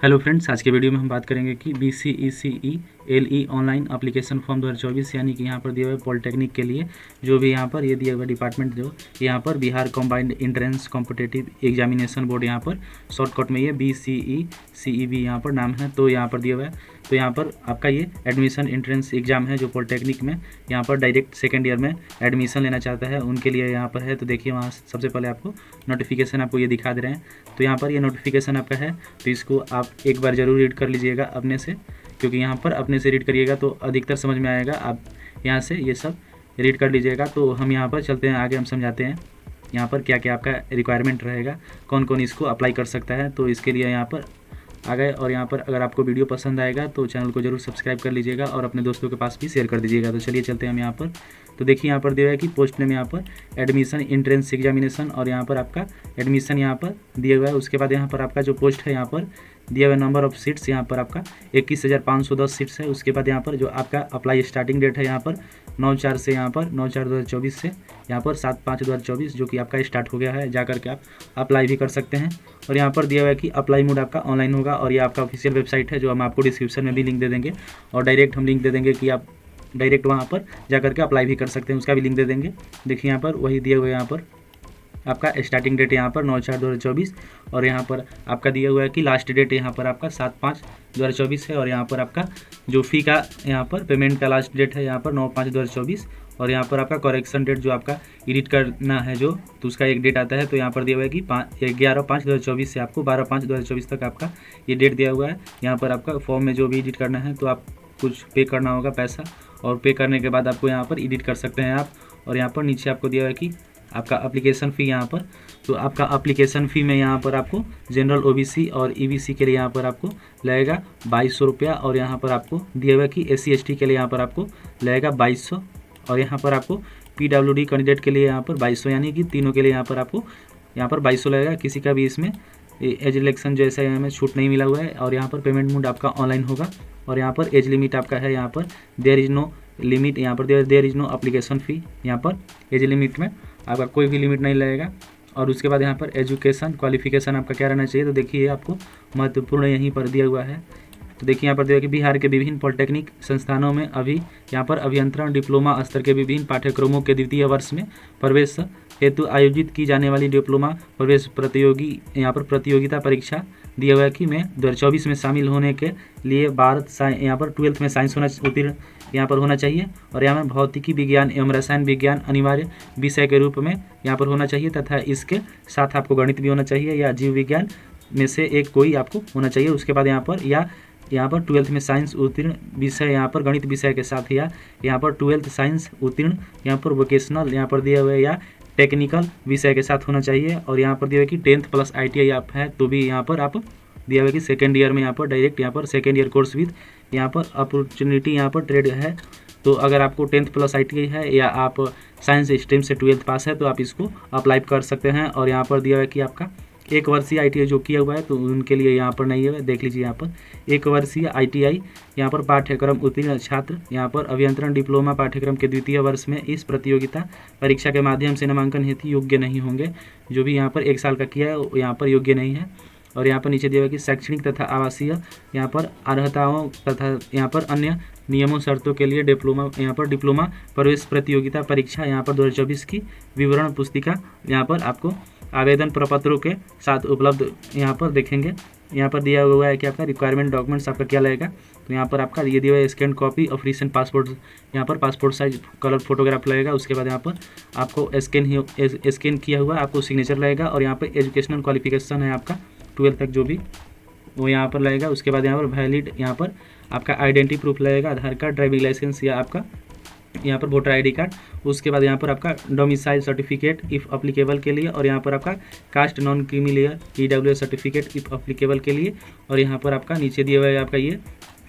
Hello friends, आज के video में हम बात करेंगे कि BCECE ऑनलाइन एप्लीकेशन फॉर्म 2024 यानी कि यहाँ पर दिया हुआ है पॉलिटेक्निक के लिए जो भी यहाँ पर ये दिया हुआ डिपार्टमेंट जो यहाँ पर Bihar combined entrance competitive examination board यहाँ पर शॉर्टकट में ये BCECEB यहाँ पर नाम है। तो यहाँ पर दिया हुआ है, तो यहाँ पर आपका ये एडमिशन एंट्रेंस एग्जाम है जो पॉलिटेक्निक में यहाँ पर डायरेक्ट सेकेंड ईयर में एडमिशन लेना चाहता है उनके लिए यहाँ पर है। तो देखिए वहाँ सबसे पहले आपको नोटिफिकेशन आपको ये दिखा दे रहे हैं। तो यहाँ पर ये नोटिफिकेशन आपका है, तो इसको आप एक बार ज़रूर रीड कर लीजिएगा अपने से, क्योंकि यहाँ पर अपने से रीड करिएगा तो अधिकतर समझ में आएगा। आप यहाँ से ये सब रीड कर लीजिएगा। तो हम यहाँ पर चलते हैं आगे, हम समझाते हैं यहाँ पर क्या क्या आपका रिक्वायरमेंट रहेगा, कौन कौन इसको अप्लाई कर सकता है। तो इसके लिए यहाँ पर आ गए, और यहाँ पर अगर आपको वीडियो पसंद आएगा तो चैनल को जरूर सब्सक्राइब कर लीजिएगा और अपने दोस्तों के पास भी शेयर कर दीजिएगा। तो चलिए चलते हैं हम यहाँ पर। तो देखिए यहाँ पर दिया है कि पोस्ट नेम यहाँ पर एडमिशन एंट्रेंस एग्जामिनेशन, और यहाँ पर आपका एडमिशन यहाँ पर दिया हुआ है। उसके बाद यहाँ पर आपका जो पोस्ट है यहाँ पर दिया हुआ नंबर ऑफ सीट्स यहाँ पर आपका 21,510 सीट्स है। उसके बाद यहाँ पर जो आपका अप्लाई स्टार्टिंग डेट है यहाँ पर 9/4 से यहाँ पर 9/4/2024 से यहाँ पर 7/5/2024 जो कि आपका स्टार्ट हो गया है। जा करके आप अप्लाई भी कर सकते हैं। और यहाँ पर दिया हुआ है कि अप्लाई मोड आपका ऑनलाइन होगा, और ये आपका ऑफिशियल वेबसाइट है जो हम आपको डिस्क्रिप्शन में भी लिंक दे देंगे, और डायरेक्ट हम लिंक दे देंगे कि आप डायरेक्ट वहाँ पर जा करके अप्लाई भी कर सकते हैं, उसका भी लिंक दे देंगे। देखिए यहाँ पर वही दिया हुआ है, यहाँ पर आपका स्टार्टिंग डेट यहाँ पर 9/4/2024, और यहाँ पर आपका दिया हुआ है कि लास्ट डेट यहाँ पर आपका 7/5/2024 है। और यहाँ पर आपका जो फ़ी का यहाँ पर पेमेंट का लास्ट डेट है यहाँ पर 9/5/2024, और यहाँ पर आपका करेक्शन डेट जो आपका एडिट करना है जो, तो उसका एक डेट आता है। तो यहाँ पर दिया हुआ है कि 11/5/2024 से आपको 12/5/2024 तक आपका ये डेट दिया हुआ है। यहाँ पर आपका फॉर्म में जो भी एडिट करना है तो आप कुछ पे करना होगा पैसा, और पे करने के बाद आपको यहाँ पर एडिट कर सकते हैं आप। और यहाँ पर नीचे आपको दिया हुआ है कि आपका एप्लीकेशन फ़ी यहाँ पर, तो आपका एप्लीकेशन फ़ी में यहाँ पर आपको जनरल OBC और EBC के लिए यहाँ पर आपको लगेगा 2200 रुपया, और यहाँ पर आपको दिया हुआ है कि SC ST के लिए यहाँ पर आपको लगेगा 2200, और यहाँ पर आपको PWD कैंडिडेट के लिए यहाँ पर 2200, यानी कि तीनों के लिए यहाँ पर आपको यहाँ पर 2200 लगेगा। किसी का भी इसमें एज इलेक्शन जैसा हमें छूट नहीं मिला हुआ है। और यहाँ पर पेमेंट मोड आपका ऑनलाइन होगा, और यहाँ पर एज लिमिट आपका है यहाँ पर देयर इज़ नो लिमिट, यहाँ पर there is no application fee, यहाँ पर एज लिमिट में आपका कोई भी लिमिट नहीं लगेगा। और उसके बाद यहाँ पर एजुकेशन क्वालिफिकेशन आपका क्या रहना चाहिए, तो देखिए आपको महत्वपूर्ण यहीं पर दिया हुआ है। तो देखिए यहाँ पर दिया कि बिहार के विभिन्न पॉलिटेक्निक संस्थानों में अभी यहाँ पर अभियंत्रण डिप्लोमा स्तर के विभिन्न पाठ्यक्रमों के द्वितीय वर्ष में प्रवेश हेतु आयोजित की जाने वाली डिप्लोमा प्रवेश प्रतियोगी यहाँ पर प्रतियोगिता परीक्षा दिया हुआ है कि मैं 2024 में शामिल होने के लिए भारत यहाँ पर 12th में साइंस होना उत्तीर्ण यहाँ पर होना चाहिए, और यहाँ में भौतिकी विज्ञान एवं रसायन विज्ञान अनिवार्य विषय के रूप में यहाँ पर होना चाहिए, तथा इसके साथ आपको गणित भी होना चाहिए या जीव विज्ञान में से एक कोई आपको होना चाहिए। उसके बाद यहाँ पर यहाँ पर 12th में साइंस उत्तीर्ण विषय यहाँ पर गणित विषय के साथ, या यहाँ पर 12th साइंस उत्तीर्ण यहाँ पर वोकेशनल यहाँ पर दिया हुआ है या टेक्निकल विषय के साथ होना चाहिए। और यहाँ पर दिया हुआ है कि 10th प्लस ITI आप है तो भी यहाँ पर आप दिया हुआ है कि सेकेंड ईयर में यहाँ पर डायरेक्ट यहाँ पर सेकेंड ईयर कोर्स विद यहाँ पर अपॉर्चुनिटी यहाँ पर ट्रेड है। तो अगर आपको 10th प्लस ITI है या आप साइंस स्ट्रीम से 12th पास है तो आप इसको अप्लाई कर सकते हैं। और यहाँ पर दिया हुआ है कि आपका 1 वर्षीय ITI जो किया हुआ है तो उनके लिए यहाँ पर नहीं है, देख लीजिए यहाँ पर 1 वर्षीय ITI यहाँ पर पाठ्यक्रम उत्तीर्ण छात्र यहाँ पर अभियंत्रण डिप्लोमा पाठ्यक्रम के द्वितीय वर्ष में इस प्रतियोगिता परीक्षा के माध्यम से नामांकन हेतु योग्य नहीं होंगे। जो भी यहाँ पर 1 साल का किया है यहाँ पर योग्य नहीं है। और यहाँ पर नीचे दिया हुआ कि शैक्षणिक तथा आवासीय यहाँ पर अर्हताओं तथा यहाँ पर अन्य नियमों शर्तों के लिए डिप्लोमा प्रवेश प्रतियोगिता परीक्षा यहाँ पर 2024 की विवरण पुस्तिका यहाँ पर आपको आवेदन प्रपत्रों के साथ उपलब्ध यहाँ पर देखेंगे। यहाँ पर दिया हुआ है कि आपका रिक्वायरमेंट डॉक्यूमेंट्स आपका क्या लगेगा, तो यहाँ पर आपका ये दिया हुआ है scan copy of recent passport, यहाँ पर पासपोर्ट साइज कलर फोटोग्राफ लगेगा। उसके बाद यहाँ पर आपको स्कैन किया हुआ आपको सिग्नेचर लगेगा, और यहाँ पर एजुकेशनल क्वालिफिकेशन है आपका 12th तक जो भी वो यहाँ पर लगेगा। उसके बाद यहाँ पर वैलिड यहाँ पर आपका आइडेंटिटी प्रूफ लगेगा, आधार कार्ड, ड्राइविंग लाइसेंस या आपका यहाँ पर वोटर ID कार्ड। उसके बाद यहाँ पर आपका डोमिसाइल सर्टिफिकेट इफ़ अप्लीकेबल के लिए, और यहाँ पर आपका caste non creamy layer EWS certificate if applicable के लिए। और यहाँ पर आपका नीचे दिया हुआ है आपका ये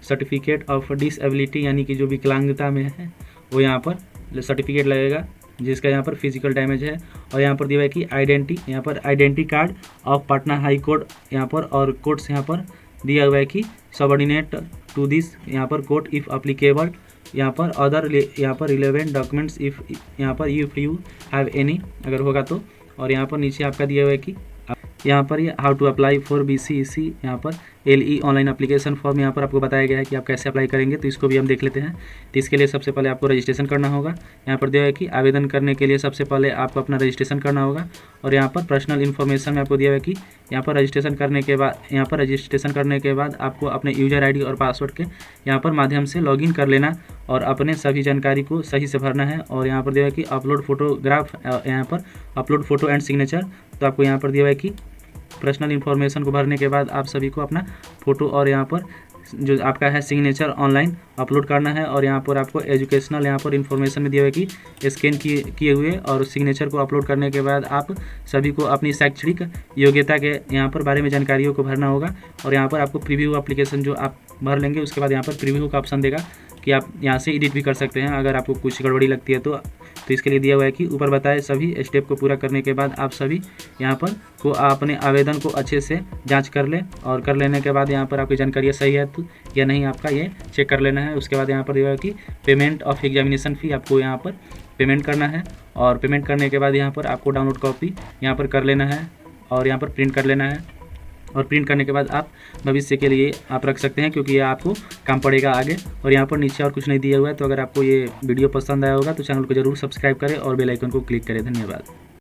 सर्टिफिकेट ऑफ डिसएबिलिटी यानी कि जो विकलांगता में है वो यहाँ पर सर्टिफिकेट लगेगा जिसका यहाँ पर फिजिकल डैमेज है। और यहाँ पर दिया हुआ है कि identity card of Patna high court यहाँ पर, और कोर्ट्स यहाँ पर दिया हुआ है कि सबऑर्डिनेट टू दिस यहाँ पर कोर्ट इफ़ अप्लीकेबल यहाँ पर अदर यहाँ पर रिलेवेंट डॉक्यूमेंट्स इफ़ यहाँ पर इफ़ यू हैव एनी अगर होगा तो। और यहाँ पर नीचे आपका दिया हुआ है कि यहाँ पर ये how to apply for BCEC यहाँ पर LE ऑनलाइन एप्लीकेशन फॉर्म यहाँ पर आपको बताया गया है कि आप कैसे अप्लाई करेंगे, तो इसको भी हम देख लेते हैं। तो इसके लिए सबसे पहले आपको रजिस्ट्रेशन करना होगा। यहाँ पर दिया है कि आवेदन करने के लिए सबसे पहले आपको अपना रजिस्ट्रेशन करना होगा, और यहाँ पर पर्सनल इन्फॉर्मेशन में आपको दिया है कि यहाँ पर रजिस्ट्रेशन करने के बाद आपको अपने यूजर ID और पासवर्ड के यहाँ पर माध्यम से लॉगिन कर लेना और अपने सभी जानकारी को सही से भरना है। और यहाँ पर दिया है कि अपलोड फोटोग्राफ, यहाँ पर अपलोड फोटो एंड सिग्नेचर। तो आपको यहाँ पर दिया है कि पर्सनल इन्फॉर्मेशन को भरने के बाद आप सभी को अपना फ़ोटो और यहाँ पर जो आपका है सिग्नेचर ऑनलाइन अपलोड करना है। और यहाँ पर आपको एजुकेशनल यहाँ पर इन्फॉर्मेशन में दिया हुआ है कि स्कैन किए हुए और सिग्नेचर को अपलोड करने के बाद आप सभी को अपनी शैक्षणिक योग्यता के यहाँ पर बारे में जानकारियों को भरना होगा। और यहाँ पर आपको प्रीव्यू एप्लीकेशन जो आप भर लेंगे उसके बाद यहाँ पर प्रीव्यू का ऑप्शन देगा कि आप यहाँ से एडिट भी कर सकते हैं अगर आपको कुछ गड़बड़ी लगती है तो इसके लिए दिया हुआ है कि ऊपर बताए सभी स्टेप को पूरा करने के बाद आप सभी यहाँ पर को अपने आवेदन को अच्छे से जांच कर लें, और कर लेने के बाद यहाँ पर आपकी जानकारी सही है तो या नहीं आपका ये चेक कर लेना है। उसके बाद यहाँ पर दिया हुआ है कि पेमेंट ऑफ एग्जामिनेशन फ़ी आपको यहाँ पर पेमेंट करना है, और पेमेंट करने के बाद यहाँ पर आपको डाउनलोड कॉपी यहाँ पर कर लेना है और यहाँ पर प्रिंट कर लेना है। और प्रिंट करने के बाद आप भविष्य के लिए आप रख सकते हैं, क्योंकि ये आपको काम पड़ेगा आगे। और यहाँ पर नीचे और कुछ नहीं दिया हुआ है। तो अगर आपको ये वीडियो पसंद आया होगा तो चैनल को जरूर सब्सक्राइब करें और बेल आइकन को क्लिक करें। धन्यवाद।